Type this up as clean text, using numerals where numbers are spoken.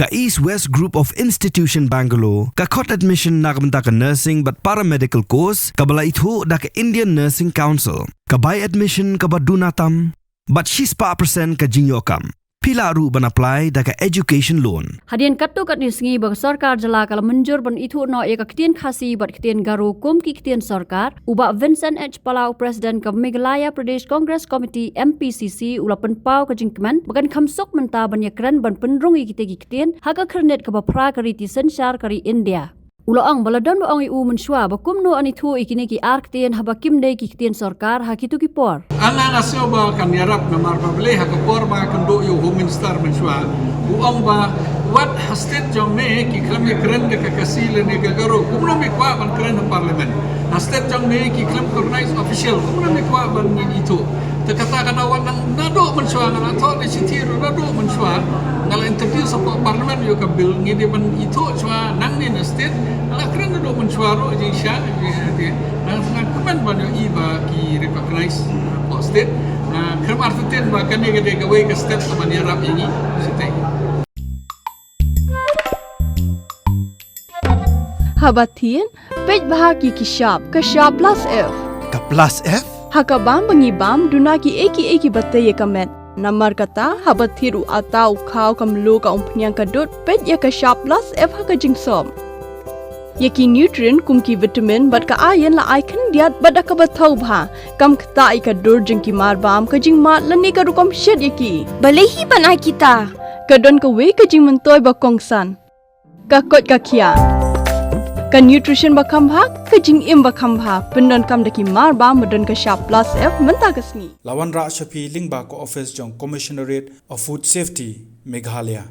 Ka East West Group of Institution Bangalore, ka khot admission nakamta ka nursing but paramedical course, ka bala Ithuh da ka Indian Nursing Council, ka buy admission ka badunatam, but she's pa% ka jingyokam. Pila ru ban apply da ka education loan. Hadian katu kat nisngi bag Sorkar jala kala menjur ban Ithuh no eka Ktien Khasi bat Ktien Garo kum ki Ktien Sorkar, uba Vincent H. Palau President ka Meghalaya Pradesh Congress Committee MPCC ula penpau ka jingkman, bagan khamsok menta ban yakran ban penrungi kitegi Ktien, haga Khyrnit ka ba Phra kari ti sensyar kari India. Ulo ang baladon ba ang iu menswa ba kumno an Ithuh ikini ki Ktien haba kimde ki Ktien Sorkar ha kitu ki por. Ana nasyo ba kan yarap na marpabli ha kapor ba kan do yu home minister menswa. Uang ba what hastet jong me ki klame kren de Khasi le ne Garo kumno me kwa ban kren ha parliament. Hastet jong me ki klam organized official kumno me kwa ban ni Ithuh. Tekata kana wanang nado menswa ngala to de sitiru nado menswa ngala interview sa parliament yu ka bil ngide ban Ithuh chwa nang ni na state ala kren do menswa ro je sha de nang kaman ban yu iba ki recognize for state kram artiten ba kan ge de gawai ka step sa ban yarap ini sitai. Haba Ktien, pej bahagi ki sharp plus F. Ka plus F? Hakabam bangibam duna ki eki batay kamet. Namar kata habat thiru atau khau kamlo ka umpnyang kadut pet ya ka sharp plus F haka jingsom. Yaki nutrient kum ki vitamin bat ka iron la icon diat bat ka bathau bha kam khta ka dur jing ki marbam ka jing mat lani ka rukom shed yaki. Balehi panai kita. Kadon ka we ka jing mentoy ba kongsan. Ka kot ka kia. Ka nutrition ba khambha ka jing im ba khambha pendon kam daki mar ba madon ka sharp plus F menta kasni Lawan Ra Shafi Lingba ko office jong Commissionerate of Food Safety Meghalaya.